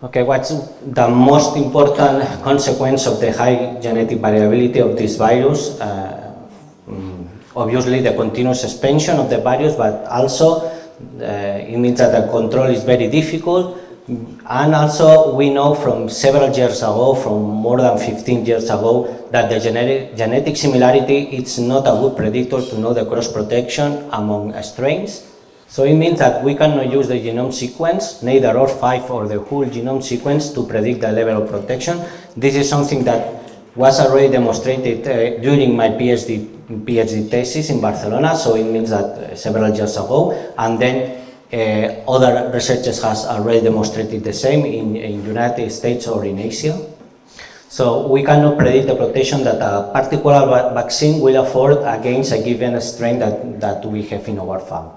Okay, what's the most important consequence of the high genetic variability of this virus? Obviously the continuous expansion of the virus, but also it means that the control is very difficult. And also we know from several years ago, from more than 15 years ago, that the genetic similarity is not a good predictor to know the cross protection among strains. So it means that we cannot use the genome sequence, neither R5 or the whole genome sequence, to predict the level of protection. This is something that was already demonstrated during my PhD thesis in Barcelona, so it means that several years ago, and then other researchers has already demonstrated the same in United States or in Asia. So we cannot predict the protection that a particular vaccine will afford against a given strain that we have in our farm.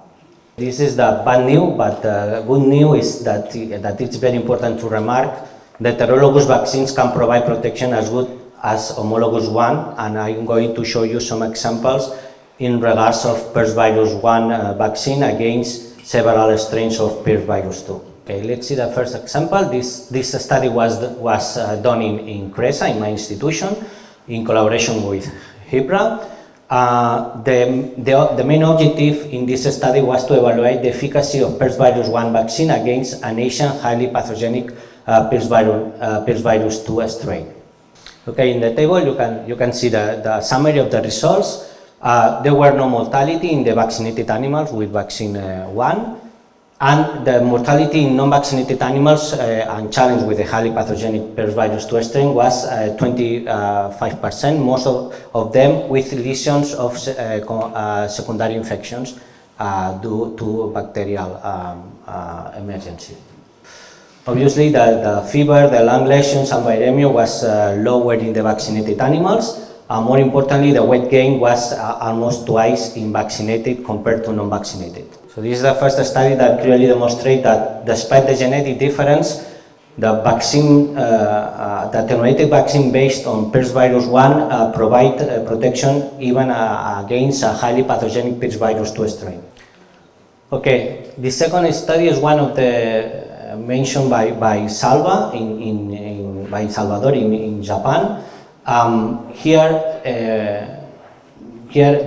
This is the bad news, but the good news is that it's very important to remark that heterologous vaccines can provide protection as good as homologous one, and I'm going to show you some examples in regards of PRRS virus 1 vaccine against several strains of PRRS virus 2. Okay, let's see the first example. This study was done in CRESA, in my institution, in collaboration with HIPRA. The main objective in this study was to evaluate the efficacy of PRRS virus 1 vaccine against an Asian highly pathogenic PRRS virus 2 strain. Okay, in the table you can see the summary of the results. There were no mortality in the vaccinated animals with vaccine 1, and the mortality in non-vaccinated animals unchallenged with the highly pathogenic PRRS virus 2 strain was 25%, most of them with lesions of secondary infections due to bacterial emergency. Obviously, the fever, the lung lesions and viremia was lower in the vaccinated animals. More importantly, the weight gain was almost twice in vaccinated compared to non-vaccinated. So this is the first study that clearly demonstrates that despite the genetic difference, the vaccine, the attenuated vaccine based on PRRS virus 1 provide protection even against a highly pathogenic PRRS virus 2 strain. Okay, the second study is one of the mentioned by Salva by Salvador in Japan. Here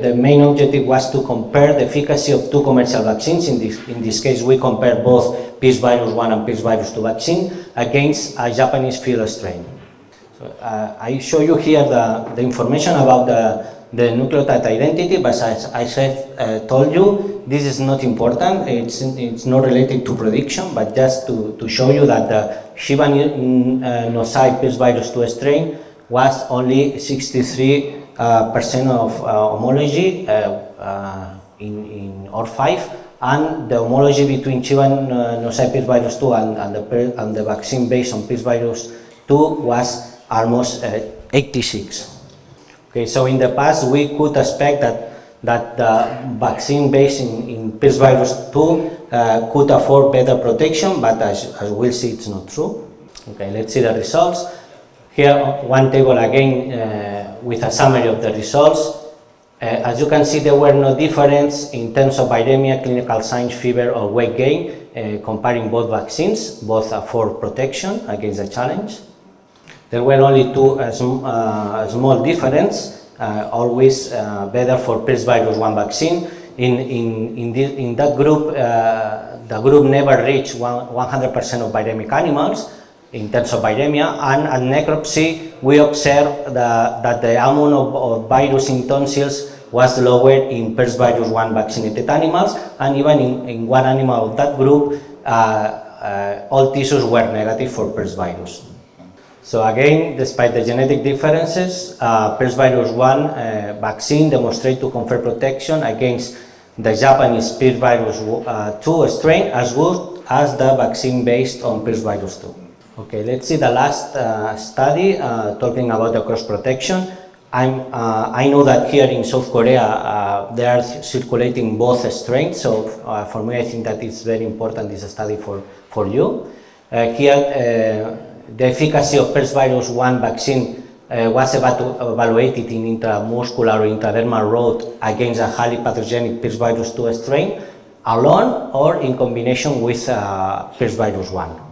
the main objective was to compare the efficacy of two commercial vaccines. In this case, we compared both PRRS virus 1 and PRRS virus 2 vaccine against a Japanese field strain. So, I show you here the information about the nucleotide identity, but as I told you, this is not important. It's not related to prediction, but just to show you that the Shiba nosai PRRS virus 2 strain was only 63% of homology in R5, and the homology between Shiba nosai PRRS virus 2 and the vaccine based on PRRS virus 2 was almost 86. Okay, so in the past we could expect that the vaccine based in PRRS virus 2 could afford better protection, but as we'll see, it's not true. Okay, let's see the results. Here, one table again with a summary of the results. As you can see, there were no difference in terms of viremia, clinical signs, fever, or weight gain, comparing both vaccines, both for protection against the challenge. There were only two small differences, always better for PRRS virus 1 vaccine. In that group, the group never reached 100% of viremic animals in terms of viremia, and at necropsy we observed that the amount of virus in tonsils was lower in PRRS virus 1 vaccinated animals, and even in one animal of that group, all tissues were negative for PRRS virus. So again, despite the genetic differences, PRRS virus 1 vaccine demonstrated to confer protection against the Japanese PRRS virus 2 strain as good as the vaccine based on PRRS virus 2. Okay, let's see the last study talking about the cross protection. I know that here in South Korea they are circulating both strains, so for me I think that it's very important, this study for you. Here the efficacy of PRRS virus 1 vaccine was evaluated in intramuscular or intradermal route against a highly pathogenic PRRS virus 2 strain alone or in combination with PRRS virus 1.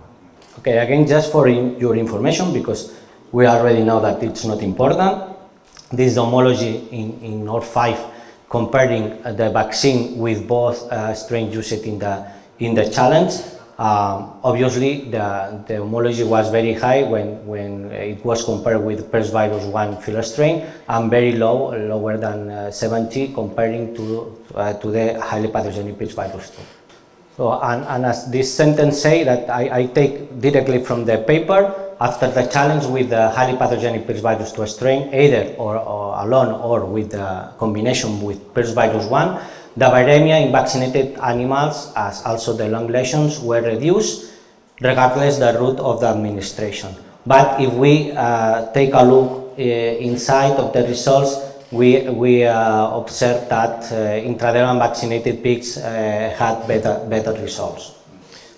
Okay, again, just for your information, because we already know that it's not important, this is the homology in all 5 comparing the vaccine with both strains used in the challenge. Obviously, the homology was very high when it was compared with PRRS1 filler strain, and very low, lower than 70, comparing to the highly pathogenic PRRS2. So, and as this sentence say that I take directly from the paper, after the challenge with the highly pathogenic PRRS2 strain, either or alone or with the combination with PRRS1, the viremia in vaccinated animals, as also the lung lesions, were reduced regardless the route of the administration. But if we take a look inside of the results, we observe that intradermal vaccinated pigs had better results.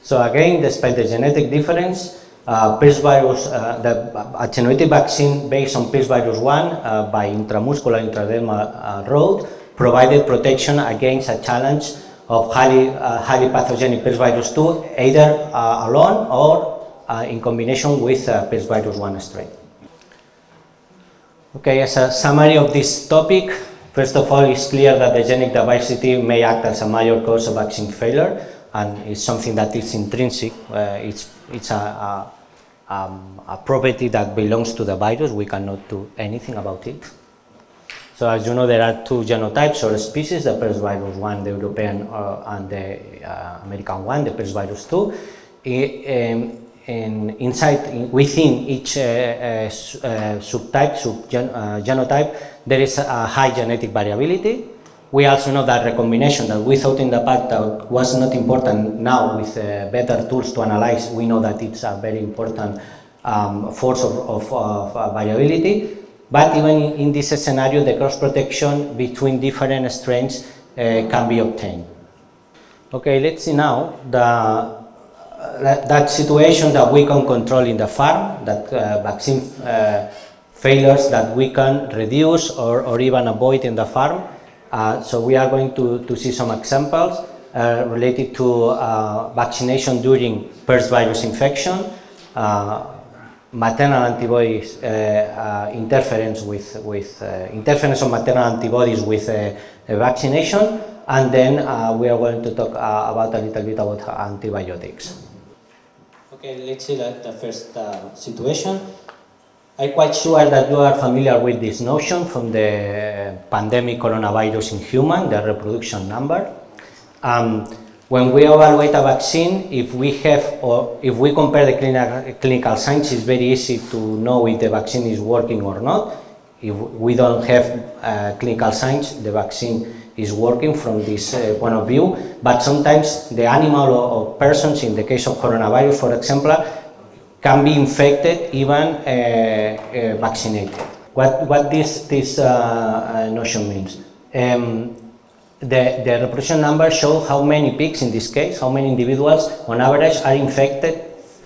So again, despite the genetic difference, the attenuated vaccine based on PRRS1 by intramuscular intradermal route provided protection against a challenge of highly pathogenic PRRS2, either alone or in combination with PRRS1 strain. Okay, as a summary of this topic, first of all, it's clear that the genetic diversity may act as a major cause of vaccine failure, and it's something that is intrinsic. It's a property that belongs to the virus. We cannot do anything about it. So as you know, there are 2 genotypes or species, the PRRS1, the European and the American one, the PRRS2. Within each genotype, there is a high genetic variability. We also know that recombination that we thought in the past that was not important, now with better tools to analyze, we know that it's a very important force of variability. But even in this scenario, the cross protection between different strains can be obtained. Okay, let's see now that situation that we can control in the farm, that vaccine failures that we can reduce or even avoid in the farm. So we are going to see some examples related to vaccination during PRRS virus infection, maternal antibodies, interference of maternal antibodies with vaccination, and then we are going to talk about a little bit about antibiotics. Okay, let's see the first situation. I'm quite sure that you are familiar with this notion from the pandemic coronavirus in human, the reproduction number. When we evaluate a vaccine, if we compare the clinical signs, it's very easy to know if the vaccine is working or not. If we don't have clinical signs, the vaccine is working from this point of view. But sometimes the animal or persons, in the case of coronavirus, for example, can be infected even vaccinated. What this notion means? The reproduction number shows how many pigs, in this case, how many individuals on average are infected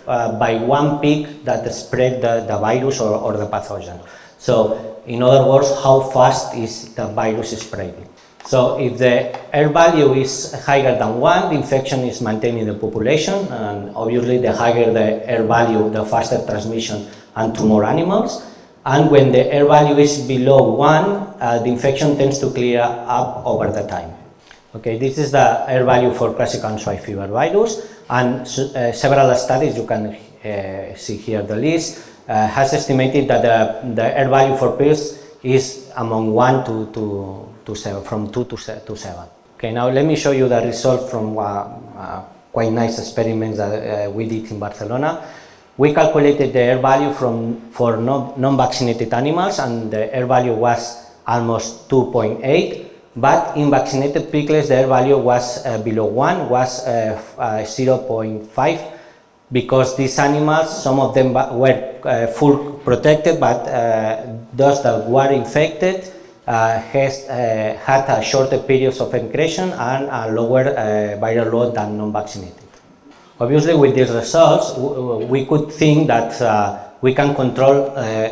by one pig that spread the virus or the pathogen. So, in other words, how fast is the virus spreading. So, if the R value is higher than 1, the infection is maintained in the population, and obviously the higher the R value, the faster transmission and to more animals. And when the R value is below 1, the infection tends to clear up over the time. Okay, this is the R value for classical swine fever virus, and several studies, you can see here the list, has estimated that the R value for pills is among 1 to 7, from 2 to 7. Okay, now let me show you the result from quite nice experiments that we did in Barcelona. We calculated the R value for non-vaccinated animals, and the R value was almost 2.8, but in vaccinated piglets the R value was below 1, was 0.5, because these animals, some of them were full protected, but those that were infected had a shorter periods of incretion and a lower viral load than non-vaccinated. Obviously, with these results, we could think that we can control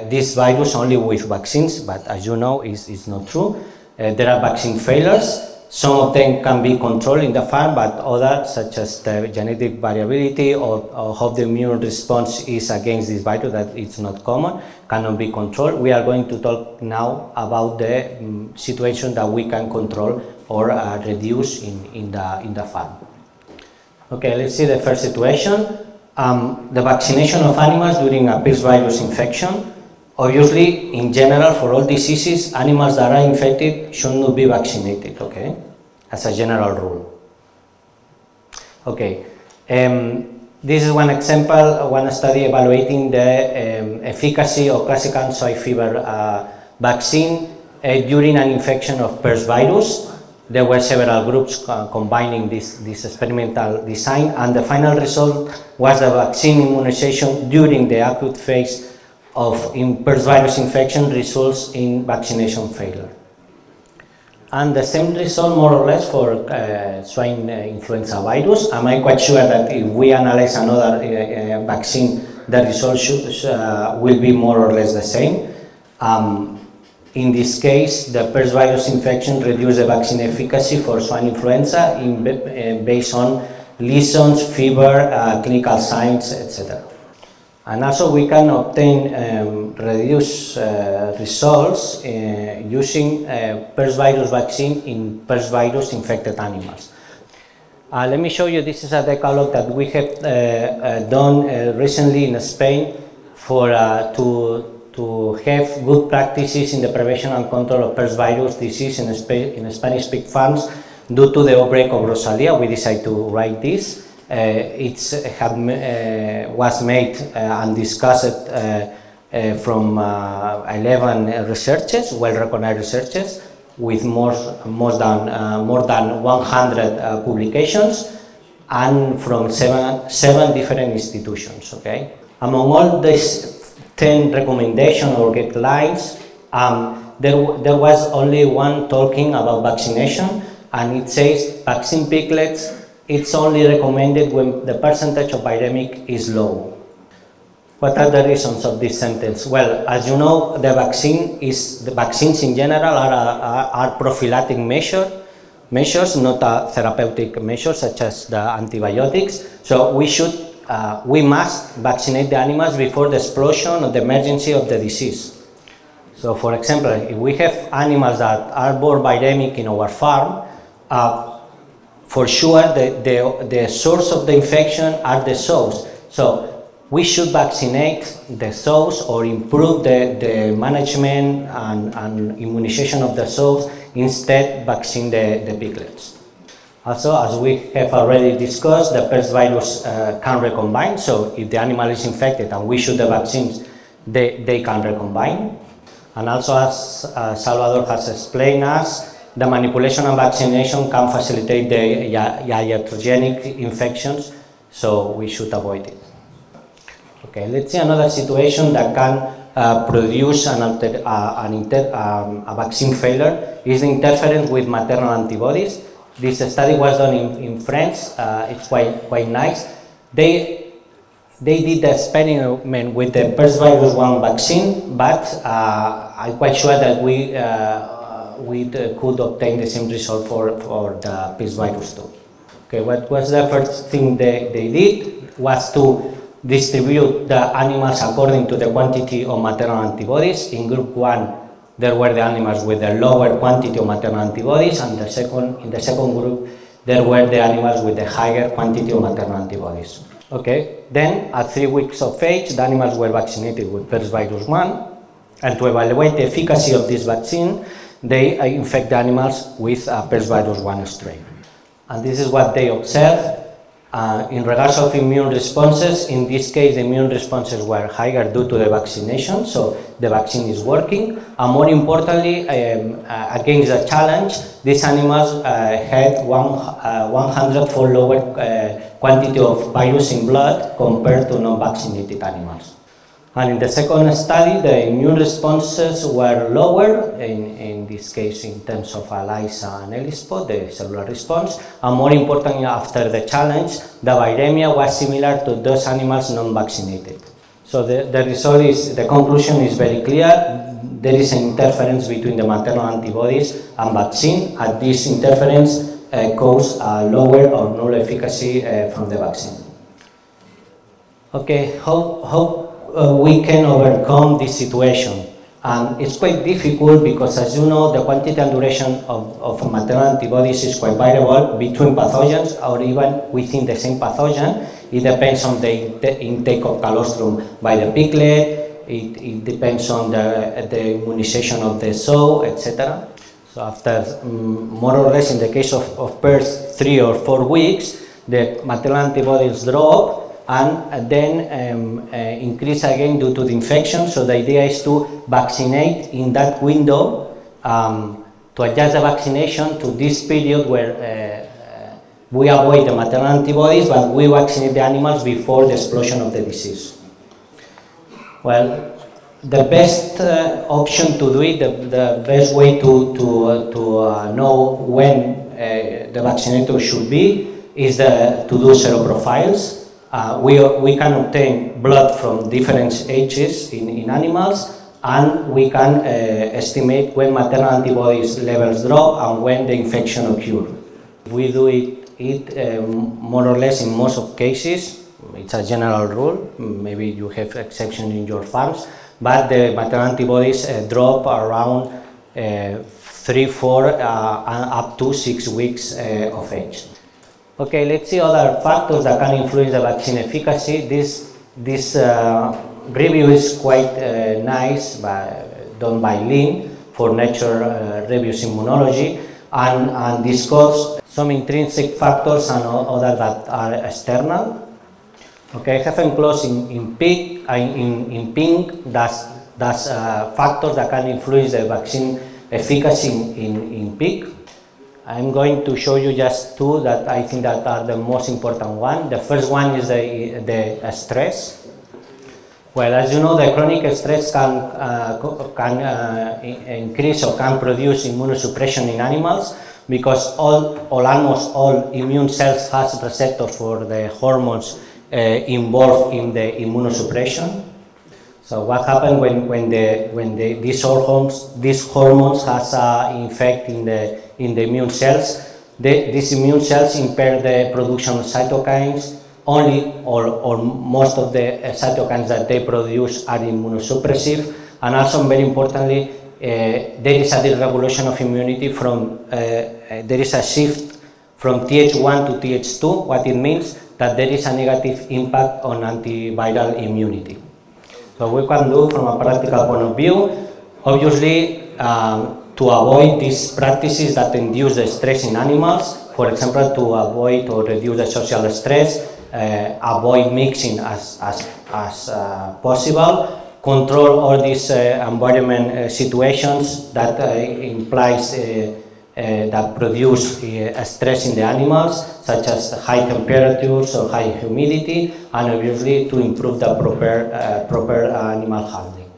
this virus only with vaccines, but as you know, it's not true. There are vaccine failures. Some of them can be controlled in the farm, but others, such as the genetic variability or how the immune response is against this virus, that it's not common, cannot be controlled. We are going to talk now about the situation that we can control or reduce in the farm. Okay, let's see the first situation. The vaccination of animals during a PRRS virus infection. Obviously, in general, for all diseases, animals that are infected should not be vaccinated, okay? As a general rule. Okay, this is one example, one study evaluating the efficacy of classical soy fever vaccine during an infection of PRRS virus. There were several groups combining this experimental design, and the final result was the vaccine immunization during the acute phase of PRRS virus infection results in vaccination failure. And the same result more or less for swine influenza virus. I'm quite sure that if we analyze another vaccine, the results will be more or less the same. In this case, the PRRS virus infection reduced the vaccine efficacy for swine influenza based on lesions, fever, clinical signs, etc. And also we can obtain reduced results using PRRS virus vaccine in PRRS virus infected animals. Let me show you, this is a decalogue that we have done recently in Spain for to have good practices in the prevention and control of PRRS virus disease in Spanish-speaking farms due to the outbreak of Rosalia. We decided to write this. It was made and discussed from 11 researchers, well-recognized researchers, with more than 100 publications, and from seven different institutions. Okay, among all these 10 recommendations or guidelines, there was only one talking about vaccination, and it says vaccine piglets. It's only recommended when the percentage of viremic is low. What are the reasons of this sentence? Well, as you know, the vaccines in general are prophylactic measures, not therapeutic measures such as the antibiotics. So we must vaccinate the animals before the explosion or the emergency of the disease. So, for example, if we have animals that are born viremic in our farm, for sure the source of the infection are the sows. So we should vaccinate the sows or improve the management and immunization of the sows, instead vaccine the piglets. Also, as we have already discussed, the PRRS virus can recombine. So if the animal is infected and we shoot the vaccines, they can recombine. And also, as Salvador has explained us, the manipulation and vaccination can facilitate the iatrogenic infections, so we should avoid it. Okay, let's see another situation that can produce a vaccine failure is the interference with maternal antibodies. This study was done in France. It's quite nice. They did the experiment with the PRRS virus 1 vaccine, but I'm quite sure that we could obtain the same result for the PRRS virus 2. Okay, what was the first thing they did was to distribute the animals according to the quantity of maternal antibodies. In group 1, there were the animals with the lower quantity of maternal antibodies, and in the second group, there were the animals with the higher quantity of maternal antibodies. Okay, then at 3 weeks of age, the animals were vaccinated with PRRS virus 1, and to evaluate the efficacy of this vaccine, they infect the animals with PRRS virus 1 strain. And this is what they observed. In regards of immune responses, in this case, the immune responses were higher due to the vaccination, so the vaccine is working. And more importantly, against the challenge, these animals had 100-fold lower quantity of virus in blood compared to non-vaccinated animals. And in the second study, the immune responses were lower, in this case in terms of ELISA and ELISPO, the cellular response, and more importantly, after the challenge, the viremia was similar to those animals non-vaccinated. So the result is, the conclusion is very clear. There is an interference between the maternal antibodies and vaccine, and this interference causes lower or null efficacy from the vaccine. Okay, how we can overcome this situation? And it's quite difficult because, as you know, the quantity and duration of maternal antibodies is quite variable between pathogens or even within the same pathogen. It depends on the intake of colostrum by the piglet. It depends on the immunization of the sow, etc. So after more or less in the case of birth 3 or 4 weeks, the maternal antibodies drop and then increase again due to the infection. So the idea is to vaccinate in that window, to adjust the vaccination to this period where we avoid the maternal antibodies, but we vaccinate the animals before the explosion of the disease. Well, the best option to do it, the best way to know when the vaccinator should be is to do seroprofiles. We can obtain blood from different ages in animals, and we can estimate when maternal antibodies levels drop and when the infection occurs. We do it more or less in most of cases. It's a general rule, maybe you have exceptions in your farms, but the maternal antibodies drop around 3, 4, up to 6 weeks of age. Okay, let's see other factors that can influence the vaccine efficacy. This review is quite nice, done by Lin for Nature Reviews Immunology, and discuss some intrinsic factors and others that are external. Okay, I have enclosed in pink that's factors that can influence the vaccine efficacy in pig. I'm going to show you just 2 that I think that are the most important one. The first one is the stress. Well, as you know, the chronic stress can increase or can produce immunosuppression in animals because almost all immune cells has receptors for the hormones involved in the immunosuppression. So what happens when these hormones has an effect in the immune cells? These immune cells impair the production of cytokines. Only or most of the cytokines that they produce are immunosuppressive, and also very importantly, there is a deregulation of immunity from there is a shift from Th1 to Th2. What it means that there is a negative impact on antiviral immunity. So we can do from a practical point of view, obviously, to avoid these practices that induce the stress in animals. For example, to avoid or reduce the social stress, avoid mixing as possible, control all these environment situations that implies that produce stress in the animals, such as high temperatures or high humidity, and obviously to improve the proper animal handling.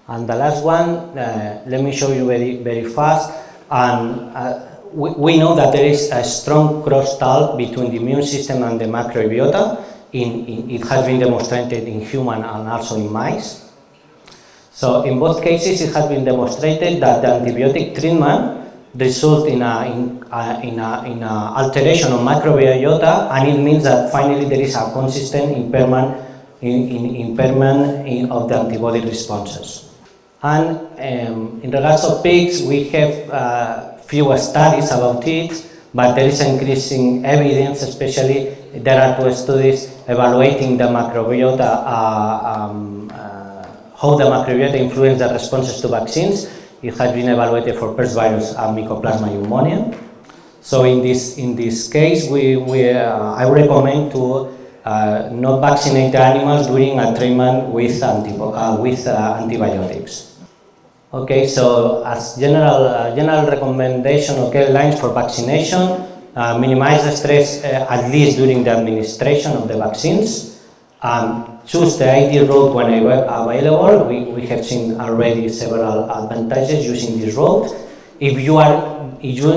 And the last one, let me show you very fast. And we know that there is a strong cross-talk between the immune system and the microbiota. It has been demonstrated in human and also in mice. So in both cases, it has been demonstrated that the antibiotic treatment results in an alteration of microbiota, and it means that finally there is a consistent impairment of the antibody responses. And in regards of pigs, we have few studies about it, but there is increasing evidence, especially there are 2 studies evaluating the microbiota, how the microbiota influences the responses to vaccines. It has been evaluated for PRRS virus and Mycoplasma pneumoniae. So in this case, I recommend to not vaccinate the animals during a treatment with antibiotics. Okay, so as general recommendation or guidelines for vaccination, minimize the stress at least during the administration of the vaccines. Choose the ideal route when available. We have seen already several advantages using this route. If you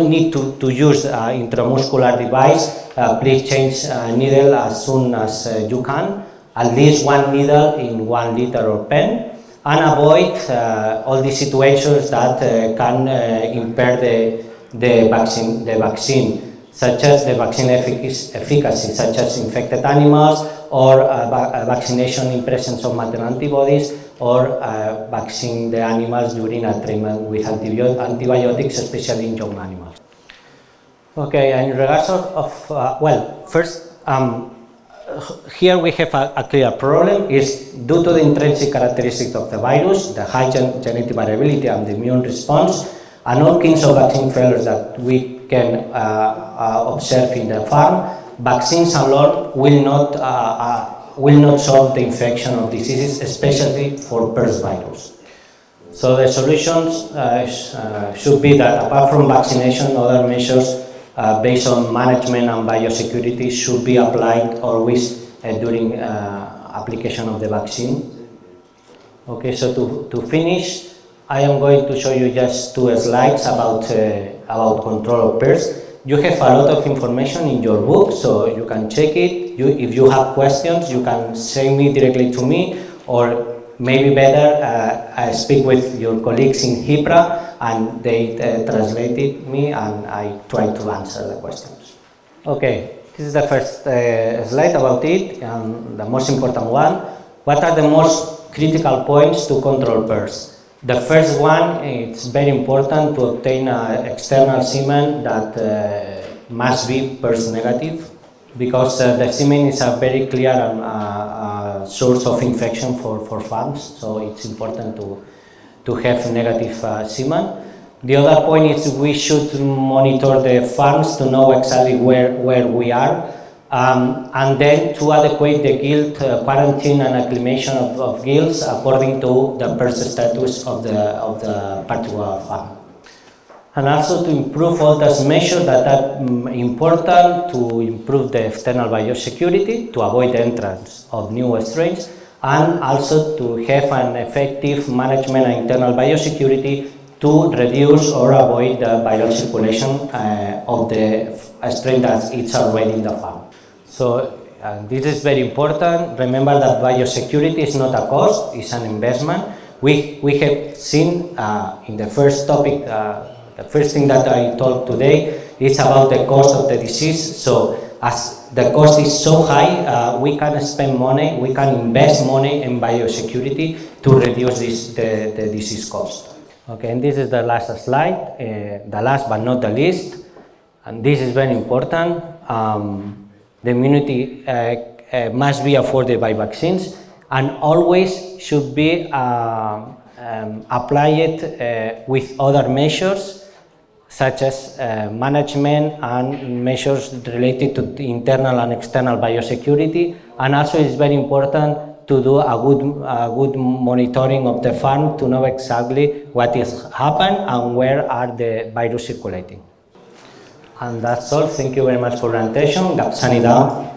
need to use intramuscular device, please change needle as soon as you can. at least 1 needle in 1 liter of pen, and avoid all these situations that can impair the vaccine, such as the vaccine efficacy, such as infected animals, or vaccination in presence of maternal antibodies, or vaccine the animals during a treatment with antibiotics, especially in young animals. Okay, and in regards well, first, here we have a clear problem. Is due to the intrinsic characteristics of the virus, the high genetic variability and the immune response, and all kinds of vaccine failures that we can observe in the farm, vaccines alone will not solve the infection of diseases, especially for PRRS virus. So the solutions should be that, apart from vaccination, other measures based on management and biosecurity should be applied always during application of the vaccine. Okay, so to finish, I am going to show you just 2 slides about control of PRRS. You have a lot of information in your book, so you can check it. If you have questions, you can send me directly to me, or maybe better, speak with your colleagues in HIPRA, and they translated me, and I try to answer the questions. Okay, this is the first slide about it, and the most important one. What are the most critical points to control PRRS? The first one, it's very important to obtain an external semen that must be PRRS negative, because the semen is a very clear source of infection for farms, so it's important to have negative semen. The other point is we should monitor the farms to know exactly where we are, and then to adequate the gilt quarantine and acclimation of gilts according to the PRRS status of the particular farm. And also to improve all those measures that are important to improve the external biosecurity, to avoid the entrance of new strains, and also to have an effective management and internal biosecurity to reduce or avoid the viral circulation of the strain that is already in the farm. So this is very important. Remember that biosecurity is not a cost, it's an investment. We have seen in the first topic, the first thing that I talked today is about the cost of the disease. So as the cost is so high, we can spend money, we can invest money in biosecurity to reduce the disease cost. Okay, and this is the last slide, the last but not the least, and this is very important. The immunity must be afforded by vaccines, and always should be applied with other measures, such as management and measures related to the internal and external biosecurity. And also it's very important to do a good monitoring of the farm to know exactly what is happening and where are the virus circulating. And that's all. Thank you very much for your attention. Gapsanida.